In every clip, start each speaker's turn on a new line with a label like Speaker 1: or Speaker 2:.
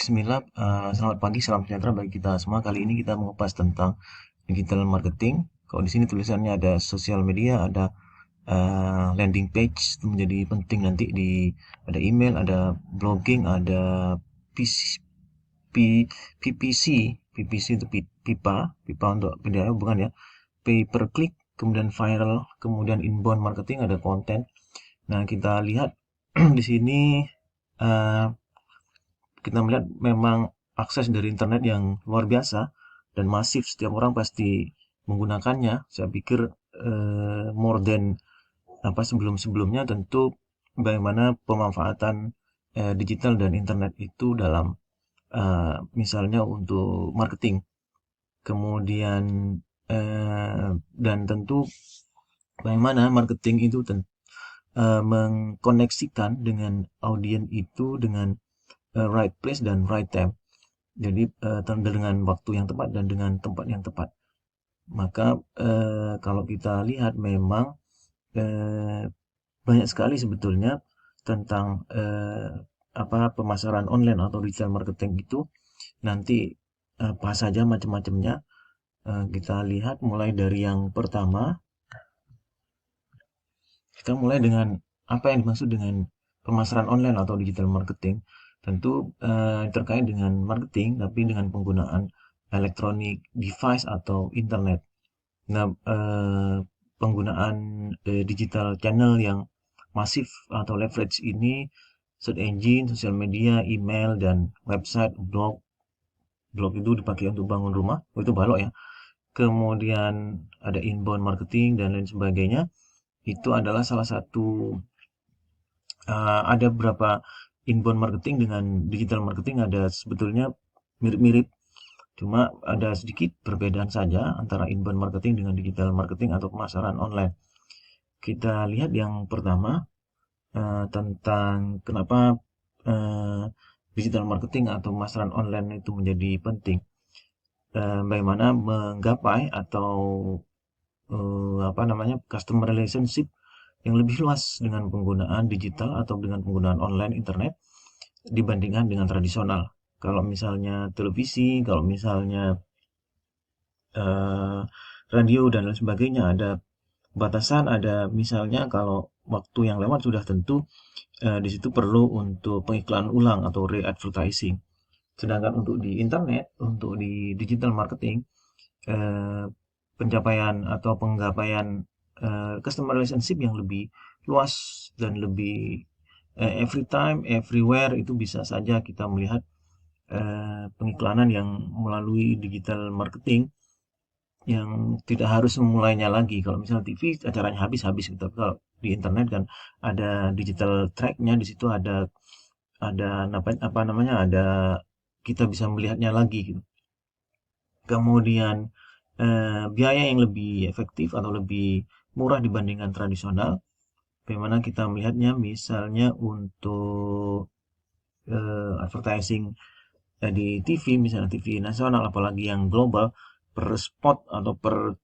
Speaker 1: Bismillah, selamat pagi, salam sejahtera bagi kita semua. Kali ini kita mengupas tentang digital marketing. Kalau di sini tulisannya ada sosial media, ada landing page, itu menjadi penting nanti ada email, ada blogging, ada PC, PPC, PPC itu pipa untuk pendidikan bukan ya, pay per click, kemudian viral, kemudian inbound marketing, ada konten. Nah, kita lihat di sini eh, kita melihat memang akses dari internet yang luar biasa dan masif, setiap orang pasti menggunakannya. Saya pikir more than apa sebelum-sebelumnya. Tentu bagaimana pemanfaatan digital dan internet itu dalam misalnya untuk marketing, kemudian dan tentu bagaimana marketing itu mengkoneksikan dengan audiens itu dengan right place dan right time. Jadi dengan waktu yang tepat dan dengan tempat yang tepat. Maka kalau kita lihat memang eh, banyak sekali sebetulnya tentang apa pemasaran online atau digital marketing itu nanti apa saja macam-macamnya. Kita lihat mulai dari yang pertama, kita mulai dengan apa yang dimaksud dengan pemasaran online atau digital marketing. Tentu terkait dengan marketing, tapi dengan penggunaan electronic device atau internet. Nah, penggunaan digital channel yang masif atau leverage ini, search engine, sosial media, email, dan website, blog. Blog itu dipakai untuk bangun rumah, itu balok ya. Kemudian ada inbound marketing dan lain sebagainya. Itu adalah salah satu, ada beberapa inbound marketing dengan digital marketing ada sebetulnya mirip-mirip. Cuma ada sedikit perbedaan saja antara inbound marketing dengan digital marketing atau pemasaran online. Kita lihat yang pertama, tentang kenapa eh, digital marketing atau pemasaran online itu menjadi penting. Bagaimana menggapai atau apa namanya customer relationship yang lebih luas dengan penggunaan digital atau dengan penggunaan online internet dibandingkan dengan tradisional. Kalau misalnya televisi, kalau misalnya eh, radio dan lain sebagainya ada batasan, ada misalnya kalau waktu yang lewat sudah tentu di situ perlu untuk pengiklan ulang atau re-advertising. Sedangkan untuk di internet, untuk di digital marketing, eh, pencapaian atau penggapaian customer relationship yang lebih luas dan lebih every time, everywhere itu bisa saja kita melihat pengiklanan yang melalui digital marketing yang tidak harus memulainya lagi. Kalau misalnya TV acaranya habis-habis gitu. Kalau di internet kan ada digital tracknya, di situ ada apa namanya ada kita bisa melihatnya lagi gitu. Kemudian biaya yang lebih efektif atau lebih murah dibandingkan tradisional. Bagaimana kita melihatnya misalnya untuk advertising di TV, misalnya TV nasional, apalagi yang global, per spot atau per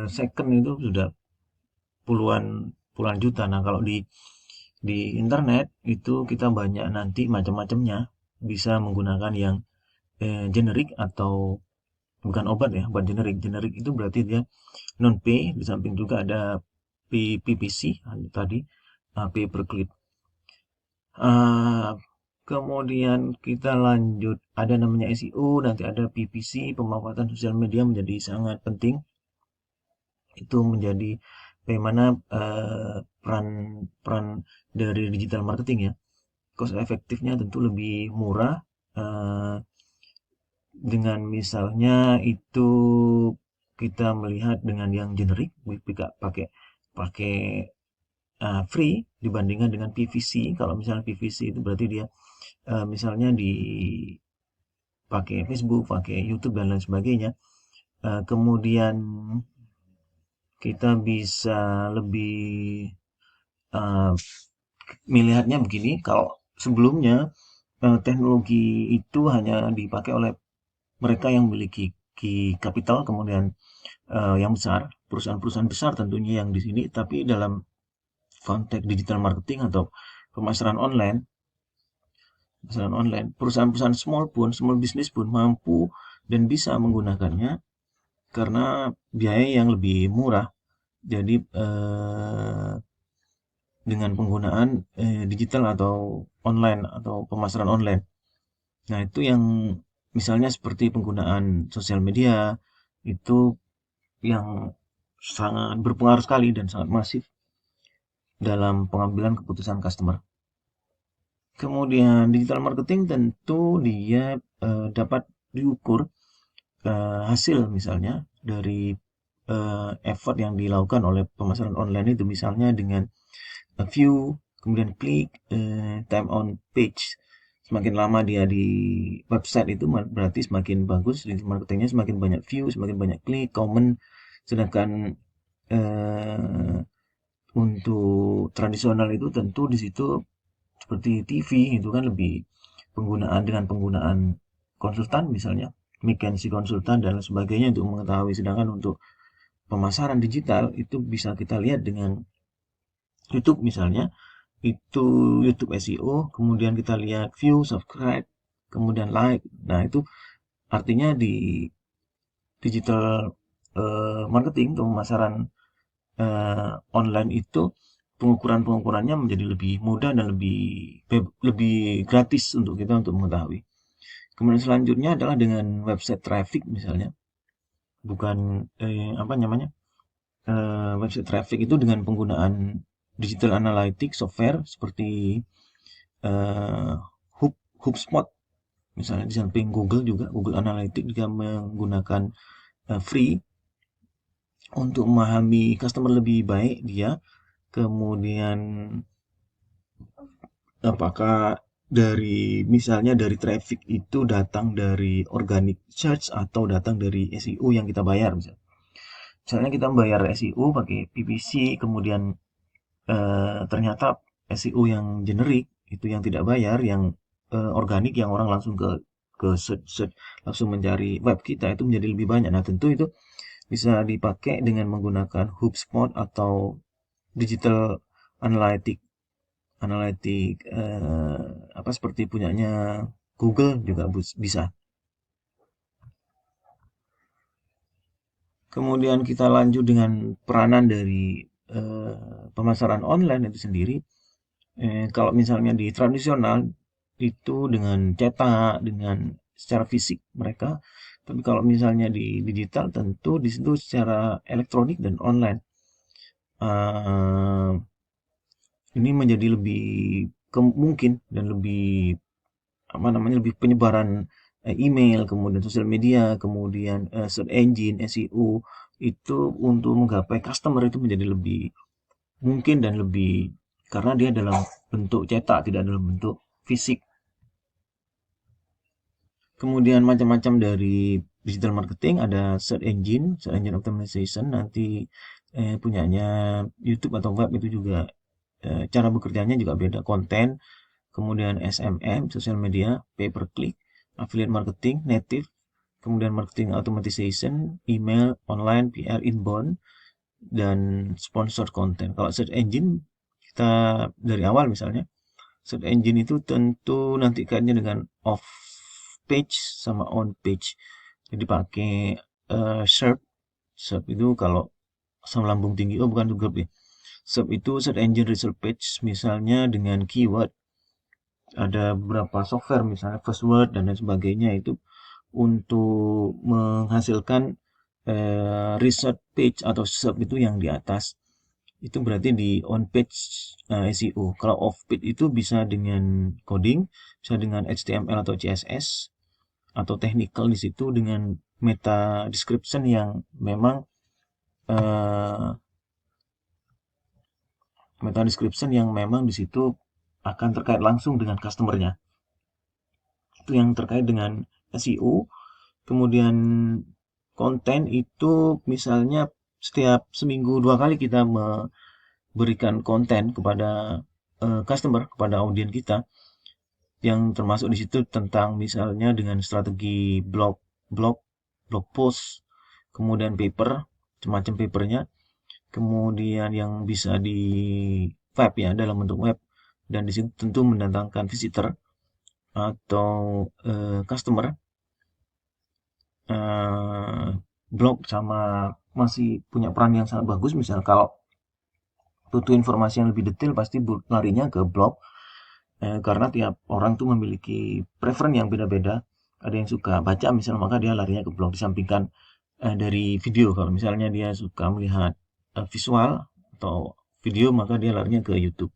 Speaker 1: second itu sudah puluhan puluhan juta. Nah, kalau di internet itu kita banyak nanti macam-macamnya, bisa menggunakan yang generik atau bukan obat ya, bukan generik. Generik itu berarti dia non pay, di samping juga ada PPC tadi, pay per click. Kemudian kita lanjut, ada namanya SEO, nanti ada PPC, pemanfaatan sosial media menjadi sangat penting. Itu menjadi bagaimana peran peran dari digital marketing ya. Cost efektifnya tentu lebih murah, eh, dengan misalnya itu kita melihat dengan yang generik, pakai pakai free dibandingkan dengan PVC. Kalau misalnya PVC itu berarti dia misalnya pakai Facebook, pakai YouTube dan lain sebagainya. Kemudian kita bisa lebih uh, melihatnya begini. Kalau sebelumnya teknologi itu hanya dipakai oleh mereka yang memiliki kapital, kemudian yang besar, perusahaan-perusahaan besar tentunya yang di sini. Tapi dalam konteks digital marketing atau pemasaran online, pemasaran online. Perusahaan-perusahaan small business pun mampu dan bisa menggunakannya karena biaya yang lebih murah. Jadi dengan penggunaan digital atau online atau pemasaran online. Nah, itu yang misalnya seperti penggunaan sosial media itu yang sangat berpengaruh sekali dan sangat masif dalam pengambilan keputusan customer. Kemudian digital marketing tentu dia dapat diukur hasil misalnya dari effort yang dilakukan oleh pemasaran online itu, misalnya dengan view, kemudian klik, time on page. Semakin lama dia di website itu berarti semakin bagus digital marketingnya, semakin banyak view, semakin banyak klik, comment. Sedangkan eh, untuk tradisional itu tentu di situ seperti TV itu kan lebih penggunaan konsultan misalnya, McKinsey konsultan dan lain sebagainya untuk mengetahui. Sedangkan untuk pemasaran digital itu bisa kita lihat dengan YouTube misalnya, itu YouTube SEO, kemudian kita lihat view, subscribe, kemudian like. Nah, itu artinya di digital marketing atau pemasaran online itu pengukurannya menjadi lebih mudah dan lebih gratis untuk kita untuk mengetahui. Kemudian selanjutnya adalah dengan website traffic misalnya, bukan apa namanya, website traffic itu dengan penggunaan digital analytics software seperti eh, HubSpot misalnya, di samping Google juga Google Analytics juga menggunakan free untuk memahami customer lebih baik dia. Kemudian apakah misalnya dari traffic itu datang dari organic search atau datang dari SEO yang kita bayar misalnya. Misalnya kita bayar SEO pakai PPC, kemudian ternyata SEO yang generik itu yang tidak bayar, yang organik, yang orang langsung ke search langsung mencari web kita, itu menjadi lebih banyak. Nah, tentu itu bisa dipakai dengan menggunakan HubSpot atau digital analytic analitik apa seperti punyanya Google juga bisa. Kemudian kita lanjut dengan peranan dari pemasaran online itu sendiri. Kalau misalnya di tradisional itu dengan cetak, dengan secara fisik mereka. Tapi kalau misalnya di digital tentu di situ secara elektronik dan online. Eh, ini menjadi lebih mungkin dan lebih apa namanya, lebih penyebaran email, kemudian sosial media, kemudian search engine, SEO itu untuk menggapai customer itu menjadi lebih mungkin dan lebih, karena dia dalam bentuk cetak, tidak dalam bentuk fisik. Kemudian macam-macam dari digital marketing, ada search engine optimization, nanti punyanya YouTube atau web itu juga cara bekerjanya juga beda, konten, kemudian SMM, social media, pay per click, affiliate marketing, native, kemudian marketing automatization, email, online, PR, inbound, dan sponsored content. Kalau search engine, kita dari awal misalnya, search engine itu tentu nanti kaitnya dengan off page sama on page. Jadi pakai SERP. SERP itu kalau asam lambung tinggi, oh bukan grup ya. SERP itu search engine result page, misalnya dengan keyword. Ada beberapa software misalnya Firstword dan lain sebagainya itu untuk menghasilkan research page atau sub itu yang di atas. Itu berarti di on page SEO. Kalau off page itu bisa dengan coding, bisa dengan HTML atau CSS, atau technical di situ dengan meta description yang memang eh, di situ akan terkait langsung dengan customernya. Itu yang terkait dengan SEO. Kemudian konten itu misalnya setiap seminggu 2 kali kita memberikan konten kepada customer, kepada audiens kita, yang termasuk di situ tentang misalnya dengan strategi blog, blog post, kemudian paper, semacam papernya, kemudian yang bisa di web ya, dalam bentuk web, dan di situ tentu mendatangkan visitor atau customer, eh, blog sama masih punya peran yang sangat bagus. Misal kalau butuh informasi yang lebih detail pasti larinya ke blog, karena tiap orang tuh memiliki preference yang beda-beda. Ada yang suka baca misalnya, maka dia larinya ke blog. Disampingkan dari video, kalau misalnya dia suka melihat visual atau video, maka dia larinya ke YouTube.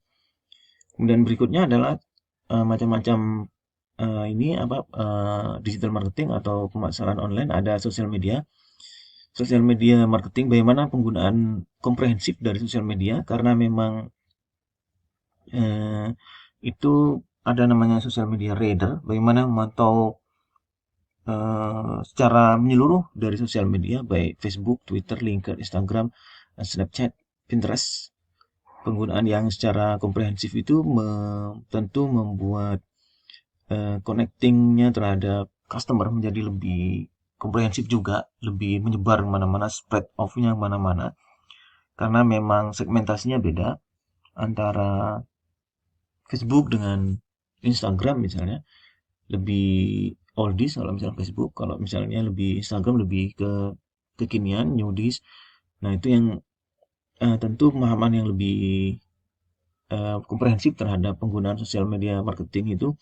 Speaker 1: Kemudian berikutnya adalah macam-macam ini apa digital marketing atau pemasaran online. Ada sosial media marketing, bagaimana penggunaan komprehensif dari sosial media, karena memang eh, itu ada namanya sosial media reader, bagaimana memantau secara menyeluruh dari sosial media, baik Facebook, Twitter, LinkedIn, Instagram, Snapchat, Pinterest. Penggunaan yang secara komprehensif itu tentu membuat connectingnya terhadap customer menjadi lebih komprehensif juga, lebih menyebar kemana-mana, spread off-nya kemana-mana, karena memang segmentasinya beda antara Facebook dengan Instagram misalnya. Lebih oldies kalau misalnya Facebook, kalau misalnya lebih Instagram lebih ke kekinian, newdies. Nah, itu yang tentu pemahaman yang lebih komprehensif terhadap penggunaan sosial media marketing itu.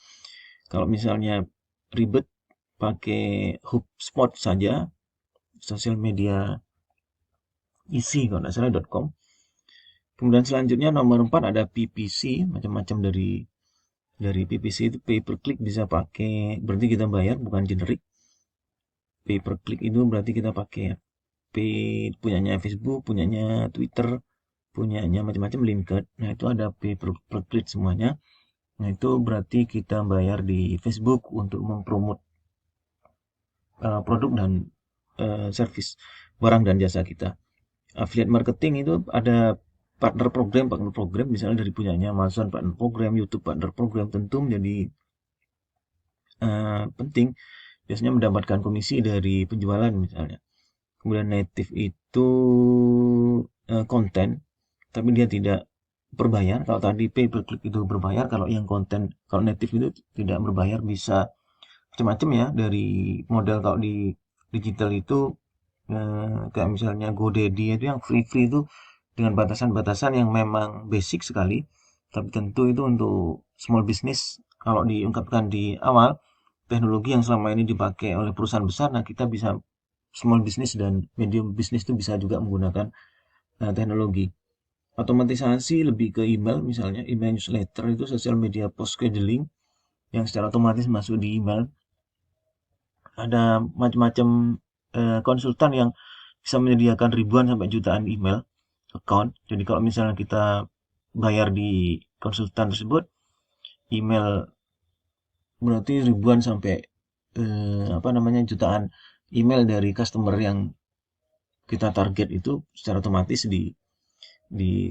Speaker 1: Kalau misalnya ribet pakai HubSpot saja, sosial media isi kalau tidak salah .com. Kemudian selanjutnya nomor 4 ada PPC, macam-macam dari PPC itu. Pay per click bisa pakai, berarti kita bayar, bukan generik. Pay per click itu berarti kita pakai pay, punyanya Facebook, punyanya Twitter, punyanya macam-macam, LinkedIn. Nah, itu ada pay per click semuanya. Nah, itu berarti kita bayar di Facebook untuk mempromot produk dan service, barang dan jasa kita. Affiliate marketing itu ada partner program, misalnya dari punyanya Amazon partner program, YouTube partner program, tentu menjadi penting, biasanya mendapatkan komisi dari penjualan misalnya. Kemudian native itu konten, tapi dia tidak berbayar. Kalau tadi pay per click itu berbayar, kalau yang konten, kalau native itu tidak berbayar. Bisa macam-macam ya, dari model. Kalau di digital itu kayak misalnya GoDaddy itu yang free-free itu, dengan batasan-batasan yang memang basic sekali, tapi tentu itu untuk small business. Kalau diungkapkan di awal, teknologi yang selama ini dipakai oleh perusahaan besar, nah kita bisa small business dan medium business itu bisa juga menggunakan teknologi. Otomatisasi lebih ke email, misalnya email newsletter itu sosial media post scheduling yang secara otomatis masuk di email. Ada macam-macam konsultan yang bisa menyediakan ribuan sampai jutaan email account. Jadi kalau misalnya kita bayar di konsultan tersebut, email berarti ribuan sampai apa namanya, jutaan email dari customer yang kita target itu secara otomatis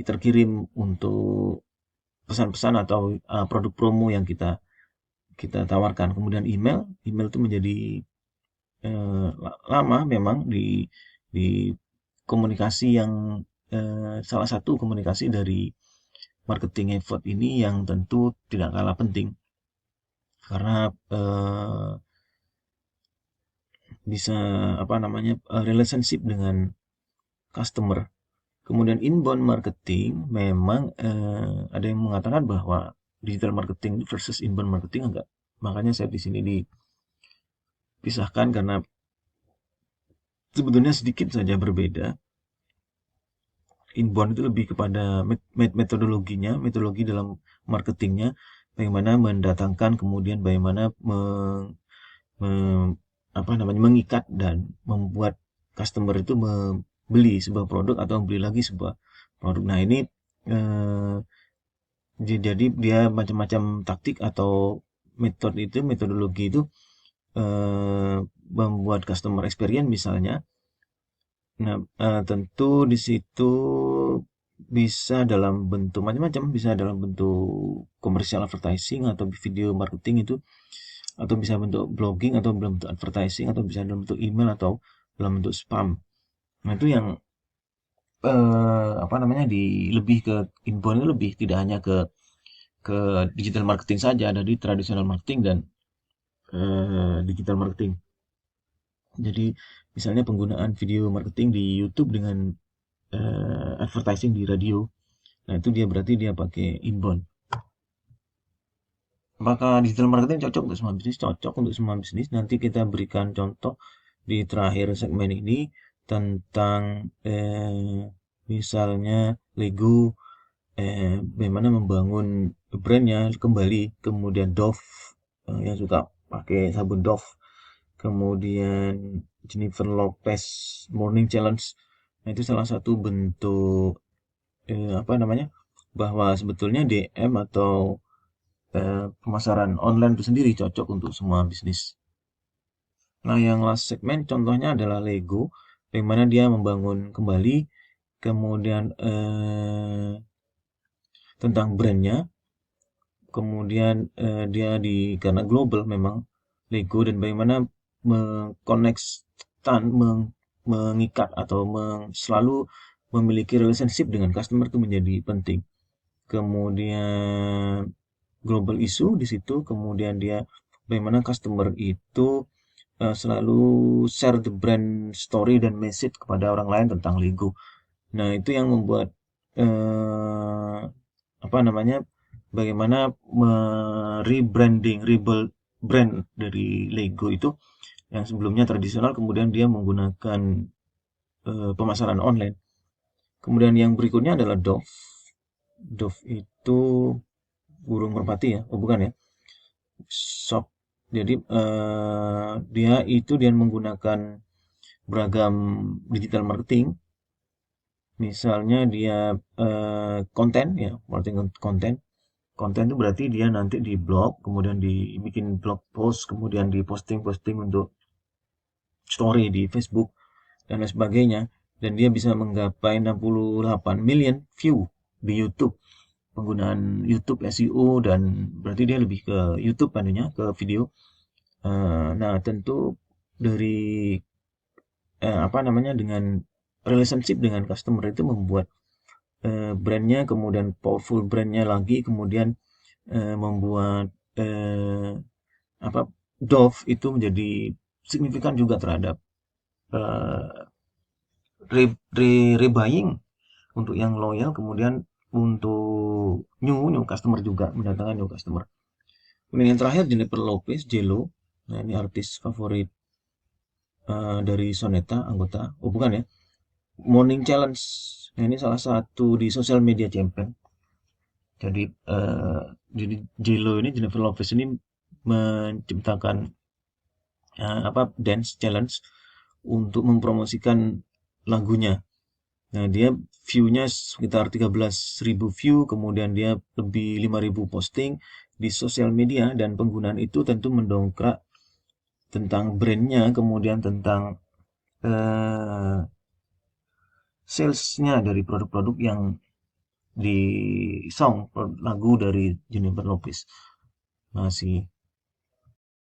Speaker 1: terkirim untuk pesan-pesan atau produk promo yang kita kita tawarkan. Kemudian email itu menjadi lama memang di komunikasi yang salah satu komunikasi dari marketing effort ini yang tentu tidak kalah penting, karena bisa apa namanya, relationship dengan customer. Kemudian inbound marketing, memang ada yang mengatakan bahwa digital marketing versus inbound marketing enggak. Makanya saya di sini dipisahkan karena sebetulnya sedikit saja berbeda. Inbound itu lebih kepada metodologinya, metodologi dalam marketingnya, bagaimana mendatangkan, kemudian bagaimana apa namanya, mengikat dan membuat customer itu membeli sebuah produk atau membeli lagi sebuah produk. Nah, ini eh, jadi dia macam-macam taktik atau metodologi itu eh, membuat customer experience misalnya. Nah, tentu di situ bisa dalam bentuk macam-macam, bisa dalam bentuk commercial advertising atau video marketing itu, atau bisa bentuk blogging atau dalam bentuk advertising, atau bisa dalam bentuk email atau dalam bentuk spam. Nah, itu yang apa namanya, lebih ke inbound, lebih tidak hanya ke digital marketing saja, ada di traditional marketing dan digital marketing. Jadi misalnya penggunaan video marketing di YouTube dengan advertising di radio. Nah, itu dia berarti dia pakai inbound. Apakah digital marketing cocok untuk semua bisnis? Cocok untuk semua bisnis. Nanti kita berikan contoh di terakhir segmen ini tentang misalnya Lego, bagaimana membangun brandnya kembali, kemudian Dove, yang suka pakai sabun Dove, kemudian Jennifer Lopez Morning Challenge. Nah, itu salah satu bentuk apa namanya, bahwa sebetulnya DM atau pemasaran online itu sendiri cocok untuk semua bisnis. Nah, yang last segmen contohnya adalah Lego, bagaimana dia membangun kembali, kemudian tentang brandnya, kemudian dia karena global memang Lego, dan bagaimana mengkoneksikan, mengikat atau selalu memiliki relationship dengan customer itu menjadi penting. Kemudian global issue di situ, kemudian dia bagaimana customer itu selalu share the brand story dan message kepada orang lain tentang Lego. Nah, itu yang membuat apa namanya, bagaimana rebranding, rebuild brand dari Lego itu yang sebelumnya tradisional, kemudian dia menggunakan pemasaran online. Kemudian yang berikutnya adalah Dove. Dove itu burung merpati ya? Oh, bukan ya? Shop. Jadi dia menggunakan beragam digital marketing. Misalnya dia konten ya, marketing konten. Konten itu berarti dia nanti di blog, kemudian dibikin blog post, kemudian di posting-posting untuk story di Facebook dan lain sebagainya. Dan dia bisa menggapai 68 million view di YouTube. Penggunaan YouTube SEO, dan berarti dia lebih ke YouTube anunya, ke video. Nah, tentu dari apa namanya, dengan relationship dengan customer itu membuat brandnya, kemudian powerful brandnya lagi, kemudian membuat apa, Dove itu menjadi signifikan juga terhadap eh, rebuying untuk yang loyal, kemudian untuk new customer juga, mendatangkan new customer. Kemudian yang terakhir Jennifer Lopez, Jello. Nah, ini artis favorit dari Soneta, anggota. Oh, bukan ya. Morning Challenge. Nah, ini salah satu di social media champion. Jadi jadi Jello ini, Jennifer Lopez ini menciptakan apa, dance challenge untuk mempromosikan lagunya. Nah, dia view-nya sekitar 13.000 view, kemudian dia lebih 5.000 posting di sosial media, dan penggunaan itu tentu mendongkrak tentang brandnya, kemudian tentang eh, sales-nya dari produk-produk yang di song lagu dari Jennifer Lopez. Masih